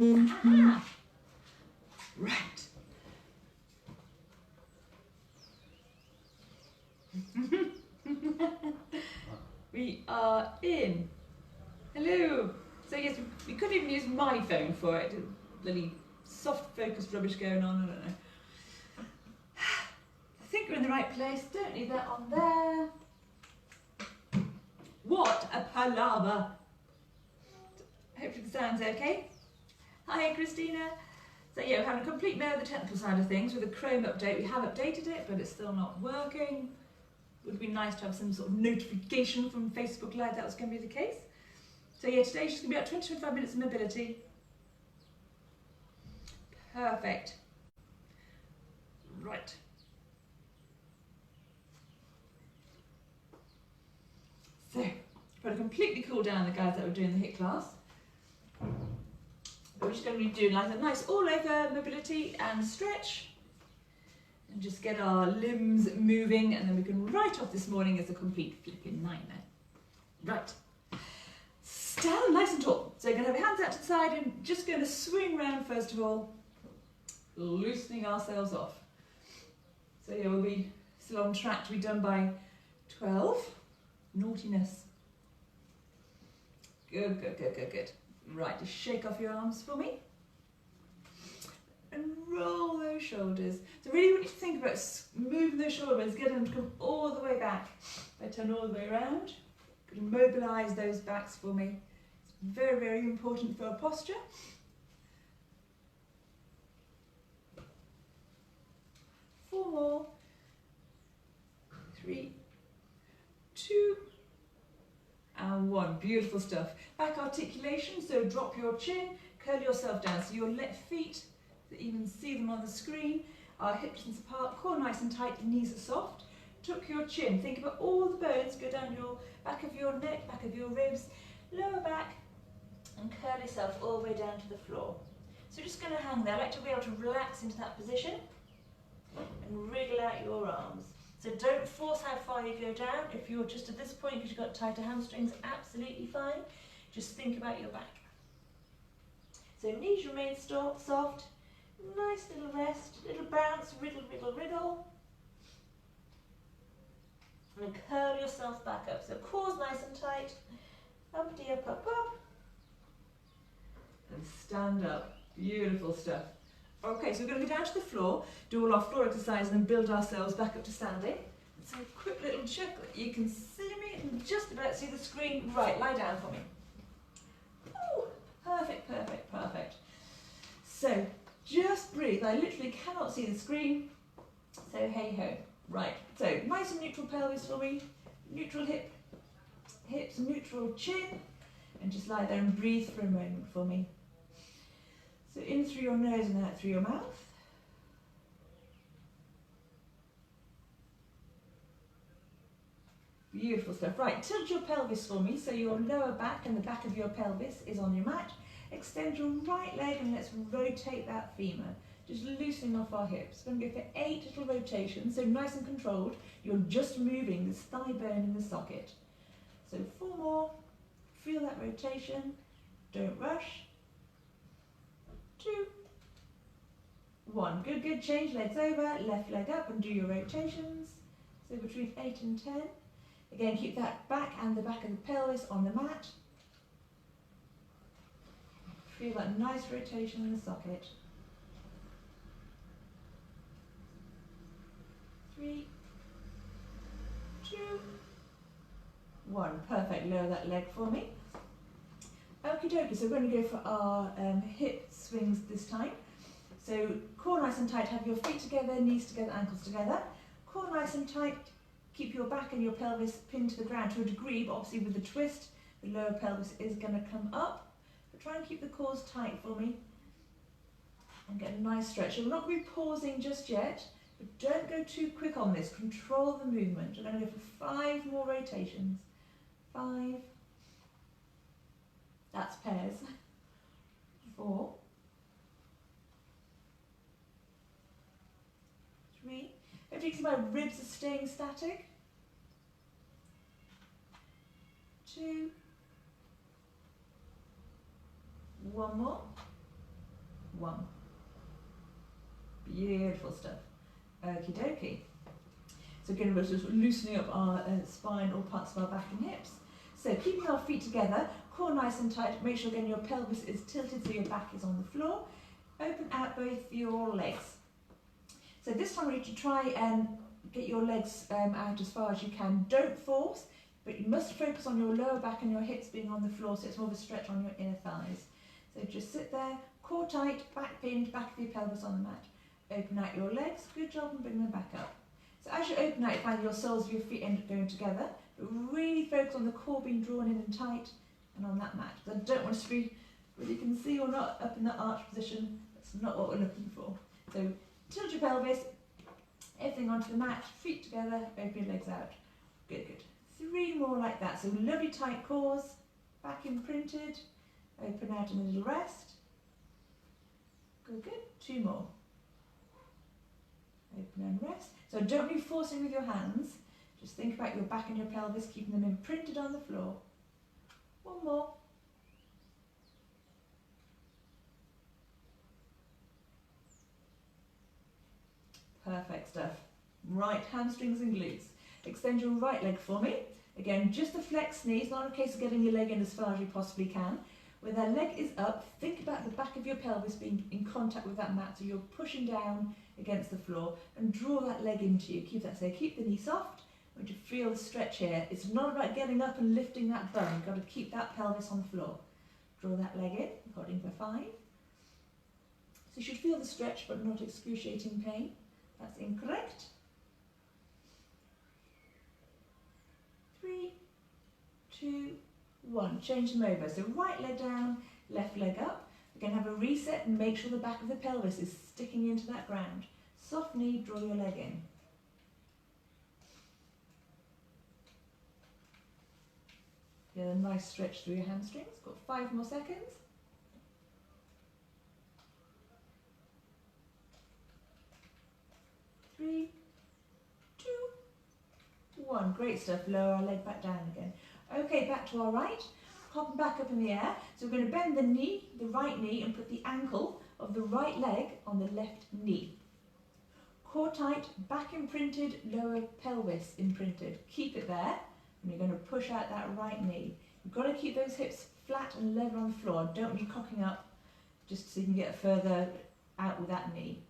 Aha. Right. We are in. Hello. So yes, we could even use my phone for it. Bloody soft focus rubbish going on, I don't know. I think we're in the right place. Don't need that on there. What a palaver. Hopefully the sound's okay. Hi Christina. So yeah, we're having a complete no of the technical side of things with the Chrome update. We have updated it, but it's still not working. Would be nice to have some sort of notification from Facebook Live that was going to be the case. So yeah, today's just going to be about 20-25 minutes of mobility. Perfect. Right. So, try to completely cool down the guys that were doing the HIIT class. We're just going to be doing like a nice all-over mobility and stretch. And just get our limbs moving, and then we can write off this morning as a complete flipping nightmare. Right. Stand nice and tall. So you're going to have your hands out to the side and just going to swing round first of all, loosening ourselves off. So yeah, we'll be still on track to be done by 12. Naughtiness. Good, good, good, good, good. Right, just shake off your arms for me. And roll those shoulders. So really what you think about moving those shoulders, get them to come all the way back. If I turn all the way around, going to mobilise those backs for me. It's very, very important for our posture. Four more. 3, 2, and 1. Beautiful stuff. Back articulation, so drop your chin, curl yourself down. So your left feet, so you can see them on the screen, are hip distance apart, core nice and tight, knees are soft. Tuck your chin. Think about all the bones, go down your back of your neck, back of your ribs, lower back, and curl yourself all the way down to the floor. So you're just going to hang there. I like to be able to relax into that position and wriggle out your arms. So don't force how far you go down. If you're just at this point because you've got tighter hamstrings, absolutely fine. Just think about your back. So knees remain soft. Nice little rest, little bounce, wriggle, wriggle, wriggle. And curl yourself back up. So core's nice and tight. Uppity up, up, up. And stand up. Beautiful stuff. Okay, so we're going to go down to the floor, do all our floor exercise and then build ourselves back up to standing. So a quick little check that you can see me and just about see the screen. Right, lie down for me. Oh, perfect, perfect, perfect. So just breathe. I literally cannot see the screen. So hey ho. Right, so nice and neutral pelvis for me. Neutral hips, neutral chin. And just lie there and breathe for a moment for me. So in through your nose and out through your mouth. Beautiful stuff. Right, tilt your pelvis for me so your lower back and the back of your pelvis is on your mat. Extend your right leg and let's rotate that femur. Just loosening off our hips. We're going to go for 8 little rotations, so nice and controlled. You're just moving this thigh bone in the socket. So 4 more. Feel that rotation. Don't rush. 2, 1. Good, good. Change legs over, left leg up and do your rotations. So between 8 and 10. Again, keep that back and the back of the pelvis on the mat. Feel that nice rotation in the socket. 3, 2, 1. Perfect. Lower that leg for me. Okie dokie, so we're going to go for our hip swings this time. So core nice and tight, have your feet together, knees together, ankles together. Core nice and tight, keep your back and your pelvis pinned to the ground to a degree, but obviously with the twist, the lower pelvis is going to come up. But try and keep the cores tight for me and get a nice stretch. So we're not going to be pausing just yet, but don't go too quick on this. Control the movement. We're going to go for 5 more rotations. 5. That's pairs. 4, 3. If you can see my ribs are staying static. 2. 1 more. 1. Beautiful stuff. Okie dokie. So again, we're just loosening up our spine or parts of our back and hips. So keeping our feet together, core nice and tight, make sure again your pelvis is tilted so your back is on the floor. Open out both your legs. So this time we need to try and get your legs out as far as you can. Don't force, but you must focus on your lower back and your hips being on the floor, so it's more of a stretch on your inner thighs. So just sit there, core tight, back pinned, back of your pelvis on the mat. Open out your legs, good job, and bring them back up. So as you open out, you find your soles of your feet end up going together, but really focus on the core being drawn in and tight and on that mat. I don't want us to be, whether you can see or not, up in that arch position. That's not what we're looking for. So tilt your pelvis, everything onto the mat, feet together, open your legs out. Good, good. 3 more like that. So lovely tight cores, back imprinted, open out in a little rest. Good, good. 2 more. Open and rest. So don't be forcing with your hands. Just think about your back and your pelvis, keeping them imprinted on the floor. 1 more. Perfect stuff. Right hamstrings and glutes. Extend your right leg for me. Again, just a flex knee. It's not a case of getting your leg in as far as you possibly can. When that leg is up, think about the back of your pelvis being in contact with that mat, so you're pushing down against the floor, and draw that leg into you. Keep that, so keep the knee soft. I want you to feel the stretch here. It's not about getting up and lifting that bum. You've got to keep that pelvis on the floor. Draw that leg in, holding for 5. So you should feel the stretch, but not excruciating pain. That's incorrect. 3, 2, 1. Change them over. So right leg down, left leg up. We're going to have a reset and make sure the back of the pelvis is sticking into that ground. Soft knee, draw your leg in. Get a nice stretch through your hamstrings. Got 5 more seconds. 3, 2, 1. Great stuff. Lower our leg back down again. Okay, back to our right. Hop back up in the air. So we're going to bend the knee, the right knee, and put the ankle of the right leg on the left knee. Core tight, back imprinted, lower pelvis imprinted. Keep it there, and you're going to push out that right knee. You've got to keep those hips flat and level on the floor. Don't be cocking up just so you can get further out with that knee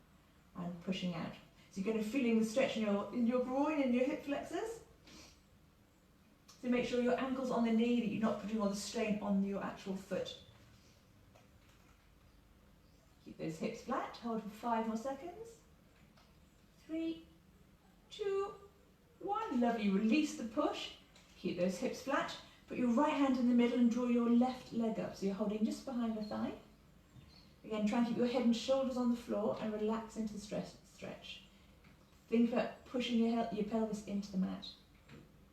and pushing out. So you're going to feel the stretch in your groin and your hip flexors. So make sure your ankle's on the knee, that you're not putting all the strain on your actual foot. Keep those hips flat. Hold for 5 more seconds. 3, 2, 1. Lovely. Release the push. Keep those hips flat. Put your right hand in the middle and draw your left leg up. So you're holding just behind the thigh. Again, try and keep your head and shoulders on the floor and relax into the stretch. Think about pushing your pelvis into the mat.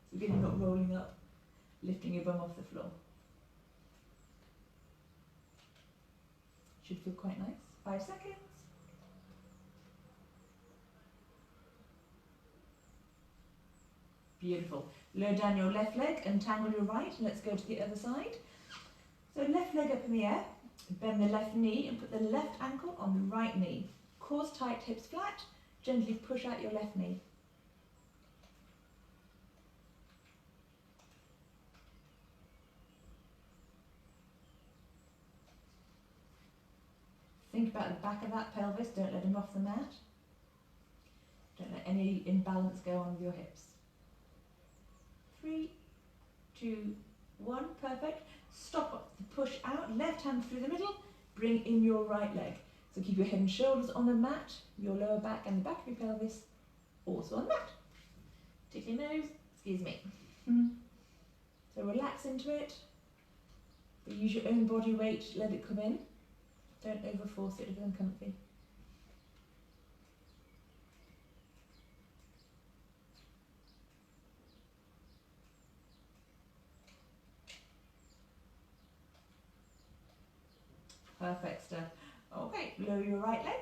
So again, you're not rolling up, lifting your bum off the floor. Should feel quite nice. 5 seconds. Beautiful. Lower down your left leg, untangle your right, and let's go to the other side. So left leg up in the air, bend the left knee and put the left ankle on the right knee. Cores tight, hips flat, gently push out your left knee. Think about the back of that pelvis, don't let him off the mat. Don't let any imbalance go on with your hips. 3, 2, 1, perfect. Stop the push out, left hand through the middle, bring in your right leg. So keep your head and shoulders on the mat, your lower back and the back of your pelvis also on the mat. Tickle your nose, excuse me. So relax into it, but use your own body weight, let it come in. Don't overforce it if it's uncomfy. Perfect stuff. Okay, lower your right leg,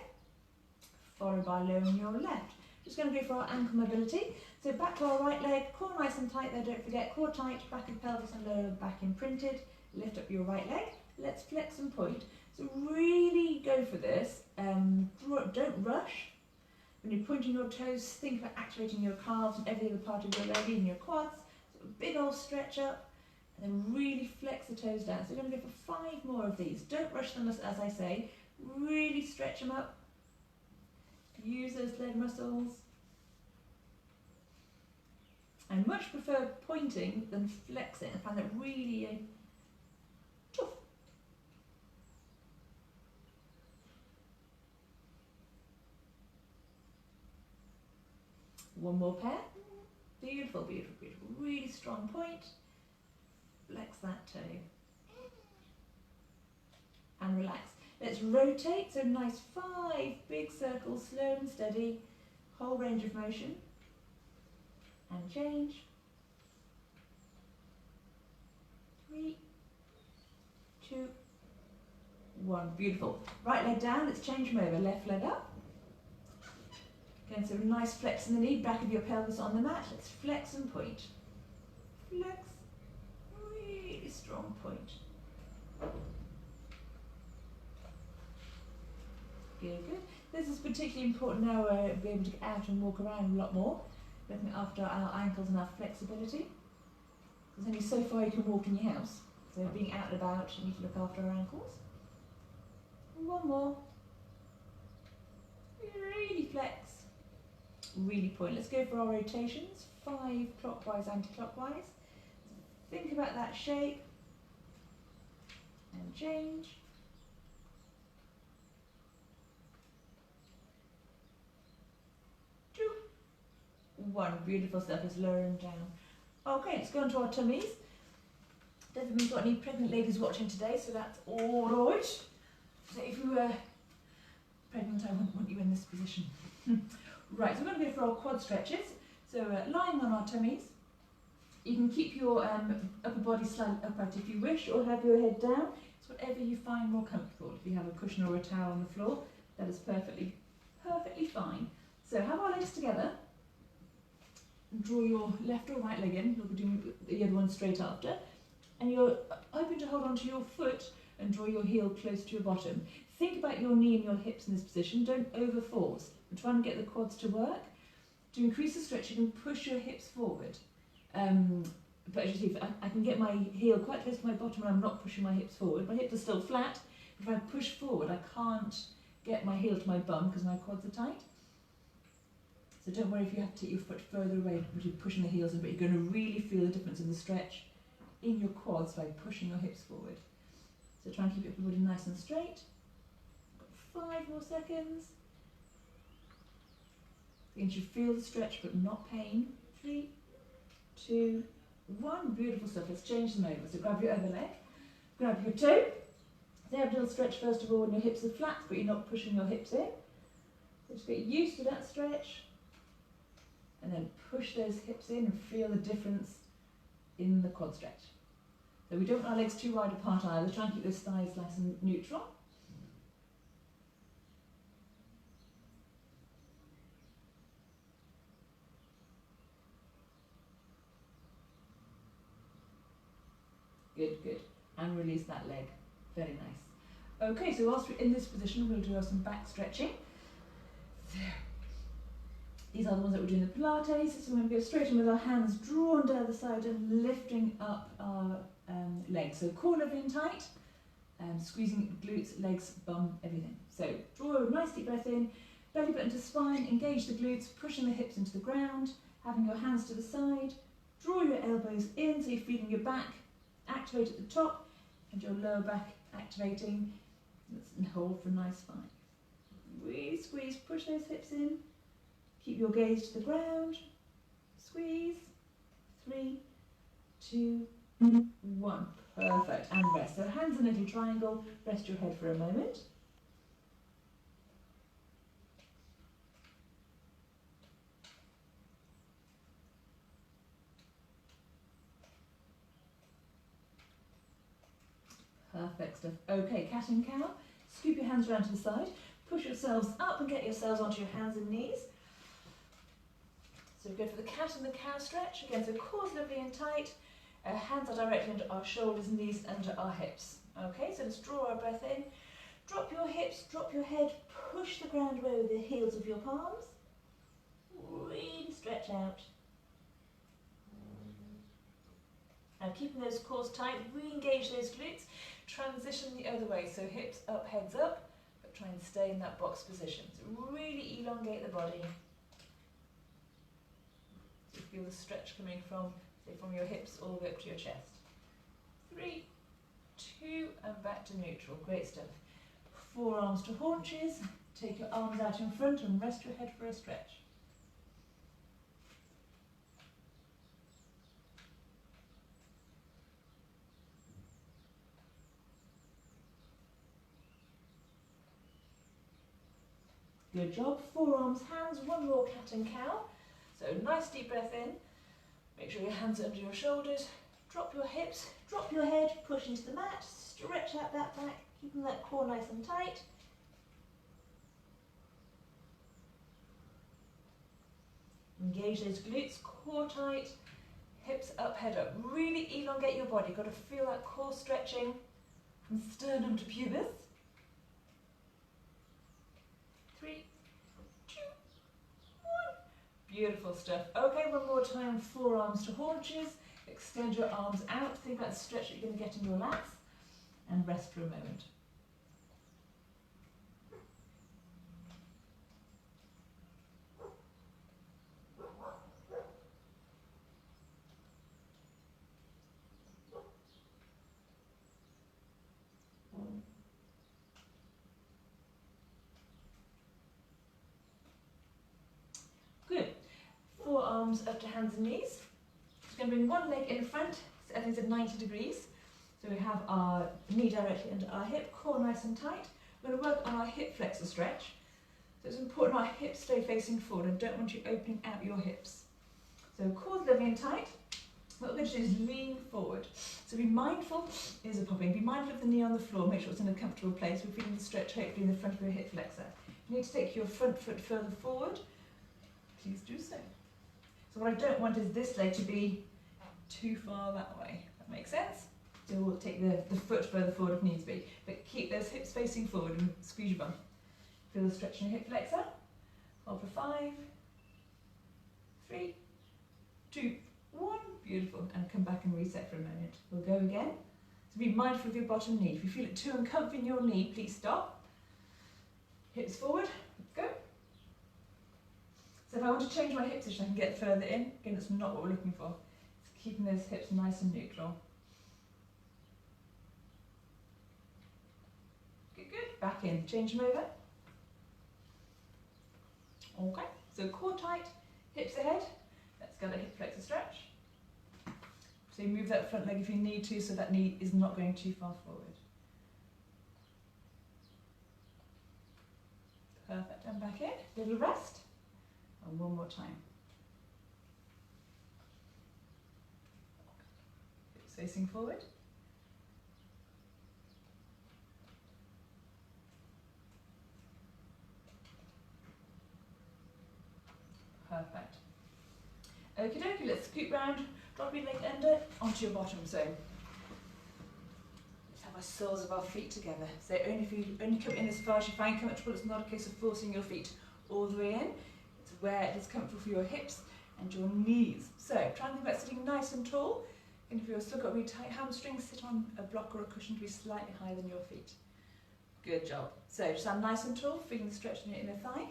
followed by lowering your left. Just going to go for our ankle mobility. So back to our right leg, core nice and tight there, don't forget, core tight, back of pelvis and lower back imprinted. Lift up your right leg. Let's flex and point. So really go for this. Don't rush. When you're pointing your toes, think about activating your calves and every other part of your leg, even your quads. So a big old stretch up, and then really flex the toes down. So we're going to go for 5 more of these. Don't rush them, as I say. Really stretch them up. Use those leg muscles. I much prefer pointing than flexing. I find that really tough. One more pair. Beautiful, beautiful, beautiful. Really strong point. Flex that toe. And relax. Let's rotate. So nice 5 big circles, slow and steady. Whole range of motion. And change. 3, 2, 1. Beautiful. Right leg down. Let's change them over. Left leg up. Again, so nice flex in the knee. Back of your pelvis on the mat. Let's flex and point. Flex. Really strong point. Good, good. This is particularly important now we'll be able to get out and walk around a lot more. Looking after our ankles and our flexibility. There's only so far you can walk in your house. So being out and about, you need to look after our ankles. One more. Really flex. Really point. Let's go for our rotations. 5 clockwise, anti-clockwise. Think about that shape. And change. 2, 1. Beautiful stuff. Let's lower them down. Okay, let's go on to our tummies. Don't think we've got any pregnant ladies watching today, so that's all right. So if you were pregnant, I wouldn't want you in this position. Right, so we're going to go for our quad stretches. So lying on our tummies, you can keep your upper body slightly upright if you wish, or have your head down. It's whatever you find more comfortable. If you have a cushion or a towel on the floor, that is perfectly fine. So have our legs together. Draw your left or right leg in. We'll be doing the other one straight after. And you're hoping to hold onto your foot and draw your heel close to your bottom. Think about your knee and your hips in this position. Don't over-force. I'm trying to get the quads to work. To increase the stretch, you can push your hips forward. But as you see, I can get my heel quite close to my bottom and I'm not pushing my hips forward. My hips are still flat. If I push forward, I can't get my heel to my bum because my quads are tight. So don't worry if you have to take your foot further away, but you're pushing the heels in, but you're going to really feel the difference in the stretch in your quads by pushing your hips forward. So try and keep your body nice and straight. Got 5 more seconds. Again, you feel the stretch but not pain. 3, 2, 1. Beautiful stuff. Let's change them over. So grab your other leg, grab your toe. So have a little stretch first of all when your hips are flat, but you're not pushing your hips in. So just get used to that stretch. And then push those hips in and feel the difference in the quad stretch. So we don't want our legs too wide apart either. Try and keep those thighs nice and neutral. Good, good. And release that leg. Very nice. Okay, so whilst we're in this position, we'll do some back stretching. There. These are the ones that we're doing the Pilates. So we're going to go straight in with our hands drawn down the side and lifting up our legs. So core level in tight, squeezing glutes, legs, bum, everything. So draw a nice deep breath in, belly button to spine, engage the glutes, pushing the hips into the ground, having your hands to the side, draw your elbows in so you're feeling your back activate at the top and your lower back activating. Let's hold for a nice 5. Really squeeze, push those hips in. Keep your gaze to the ground. Squeeze. 3, 2, 1. Perfect. And rest. So hands in a little triangle. Rest your head for a moment. Perfect stuff. Okay, cat and cow. Scoop your hands around to the side. Push yourselves up and get yourselves onto your hands and knees. So we go for the cat and the cow stretch. Again, so core's lovely and tight. Hands are directly under our shoulders, knees under our hips. Okay, so let's draw our breath in. Drop your hips, drop your head, push the ground away with the heels of your palms. Really stretch out. Now keeping those cores tight, re-engage those glutes, transition the other way, so hips up, heads up, but try and stay in that box position. So really elongate the body. So you feel the stretch coming from, say, from your hips all the way up to your chest. 3, 2, and back to neutral. Great stuff. Forearms to haunches, take your arms out in front and rest your head for a stretch. Good job. Forearms, hands, one more cat and cow. So nice deep breath in. Make sure your hands are under your shoulders. Drop your hips, drop your head, push into the mat, stretch out that back, keeping that core nice and tight. Engage those glutes, core tight, hips up, head up. Really elongate your body. Got to feel that core stretching from sternum to pubis. 3, 2, 1. Beautiful stuff. Okay, one more time. Forearms to haunches. Extend your arms out. Think about the stretch that you're going to get in your lats. And rest for a moment. Good. Forearms up to hands and knees. Just going to bring one leg in front, settings at 90 degrees. So we have our knee directly under our hip, core nice and tight. We're going to work on our hip flexor stretch. So it's important our hips stay facing forward. I don't want you opening out your hips. So core's lovely and tight. What we're going to do is lean forward. So be mindful, ears are popping, be mindful of the knee on the floor, make sure it's in a comfortable place. We're feeling the stretch hopefully in the front of your hip flexor. You need to take your front foot further forward. Please do so. So what I don't want is this leg to be too far that way. That makes sense? So we'll take the foot further forward if needs be. But keep those hips facing forward and squeeze your bum. Feel the stretch in your hip flexor. Hold for 5, 3, 2, 1. Beautiful. And come back and reset for a moment. We'll go again. So be mindful of your bottom knee. If you feel it too uncomfy in your knee, please stop. Hips forward. Let's go. So if I want to change my hip position, I can get further in. Again, that's not what we're looking for. It's keeping those hips nice and neutral. Good, good. Back in. Change them over. Okay. So core tight, hips ahead. Let's get a hip flexor stretch. So you move that front leg if you need to, so that knee is not going too far forward. Perfect. And back in. Little rest. And one more time. Hips facing forward. Perfect. Okie dokie, let's scoot round, drop your leg under onto your bottom. So let's have our soles of our feet together. So only if you only come in as far as you find comfortable. It's not a case of forcing your feet all the way in. It's where it is comfortable for your hips and your knees. So try and think about sitting nice and tall. And if you've still got really tight hamstrings, sit on a block or a cushion to be slightly higher than your feet. Good job. So just stand nice and tall, feeling the stretch in your inner thigh.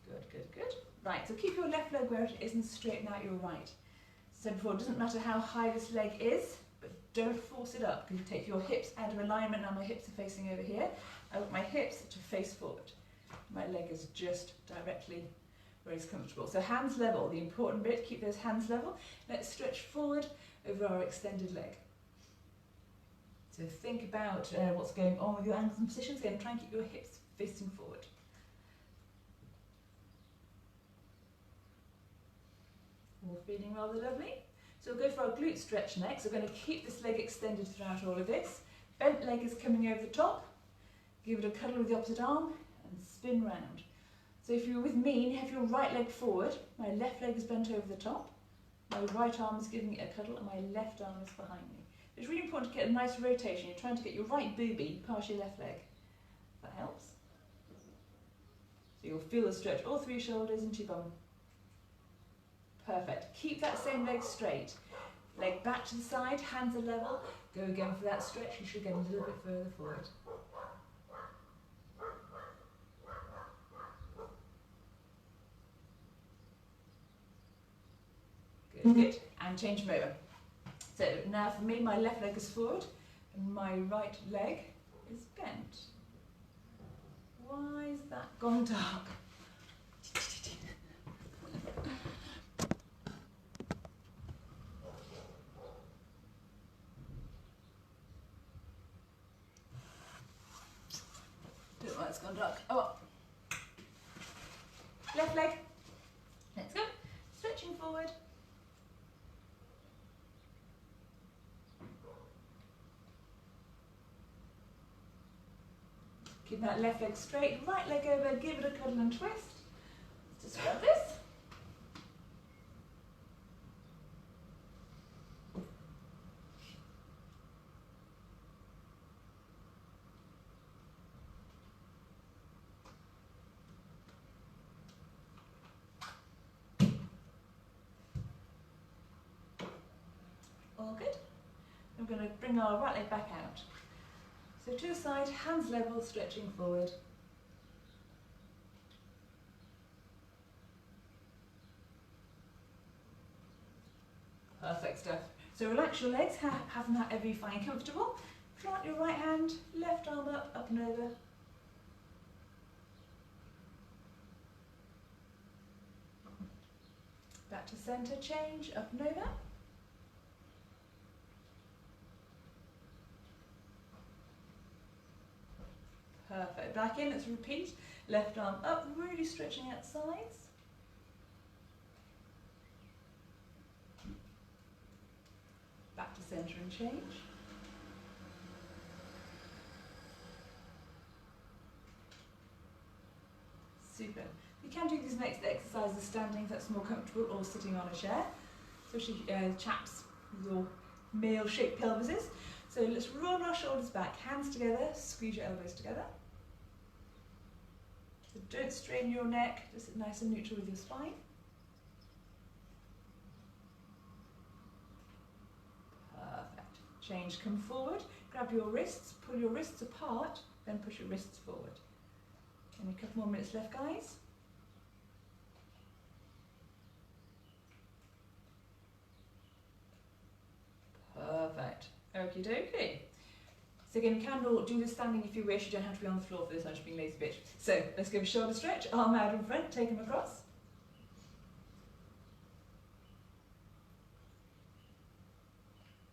Good, good, good. Right, so keep your left leg where it is and straighten out your right. Said before, it doesn't matter how high this leg is, but don't force it up, because you take your hips out of alignment. Now my hips are facing over here. I want my hips to face forward. My leg is just directly where it's comfortable. So hands level, the important bit, keep those hands level. Let's stretch forward over our extended leg. So think about what's going on with your angles and positions. Again, try and keep your hips facing forward. All feeling rather lovely. So we'll go for our glute stretch next. We're going to keep this leg extended throughout all of this. Bent leg is coming over the top. Give it a cuddle with the opposite arm and spin round. So if you're with me, have your right leg forward. My left leg is bent over the top. My right arm is giving it a cuddle and my left arm is behind me. It's really important to get a nice rotation. You're trying to get your right booby past your left leg. That helps. So you'll feel the stretch all through your shoulders into your bum. Perfect. Keep that same leg straight. Leg back to the side, hands are level. Go again for that stretch. You should get a little bit further forward. Good, good. And change them over. So now for me, my left leg is forward and my right leg is bent. Why is that gone dark? Don't know why it's gone dark. Oh well. Left leg. Let's go. Stretching forward. Keep that left leg straight, right leg over, give it a cuddle and twist. Let's just grab this. All good. We're going to bring our right leg back out. So to the side, hands level, stretching forward. Perfect stuff. So relax your legs, have them however you find comfortable. Plant your right hand, left arm up and over. Back to centre, change, up and over. Perfect. Back in, let's repeat. Left arm up, really stretching out sides. Back to centre and change. Super. You can do these next exercises standing if that's more comfortable, or sitting on a chair, especially chaps with your male-shaped pelvises. So let's roll our shoulders back, hands together, squeeze your elbows together. So don't strain your neck, just sit nice and neutral with your spine. Perfect. Change, come forward, grab your wrists, pull your wrists apart, then push your wrists forward. Only a couple more minutes left, guys. Perfect. Okie dokie. So again, you can do this standing if you wish. You don't have to be on the floor for this. I'm just being lazy bitch. So let's give a shoulder stretch. Arm out in front. Take them across.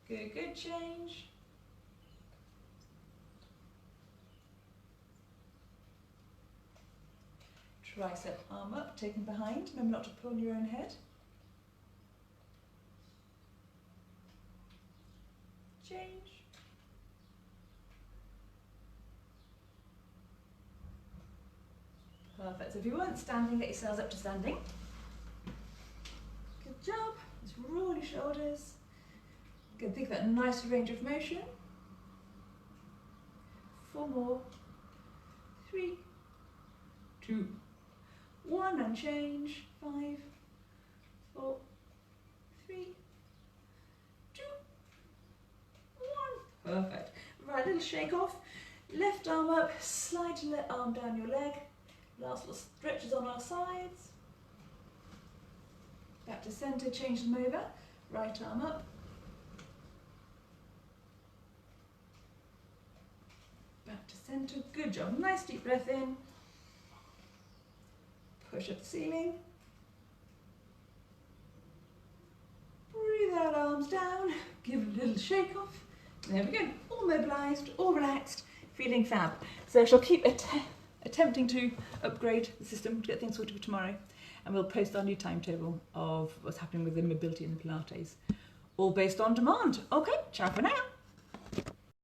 Good, good. Change. Tricep arm up. Take them behind. Remember not to pull on your own head. Change. Perfect. So if you weren't standing, get yourselves up to standing. Good job. Just roll your shoulders. Good. Think of that nice range of motion. 4 more. 3, 2, 1, and change. 5, 4, 3, 2, 1. Perfect. Right, little shake off. Left arm up, slide your left arm down your leg. Last little stretches on our sides. Back to centre, change them over. Right arm up. Back to centre, good job. Nice deep breath in. Push up the ceiling. Breathe out, arms down. Give it a little shake off. There we go. All mobilised, all relaxed, feeling fab. So I shall keep attempting to upgrade the system to get things sorted for tomorrow, and we'll post our new timetable of what's happening with the mobility and the Pilates, all based on demand. Okay, ciao for now.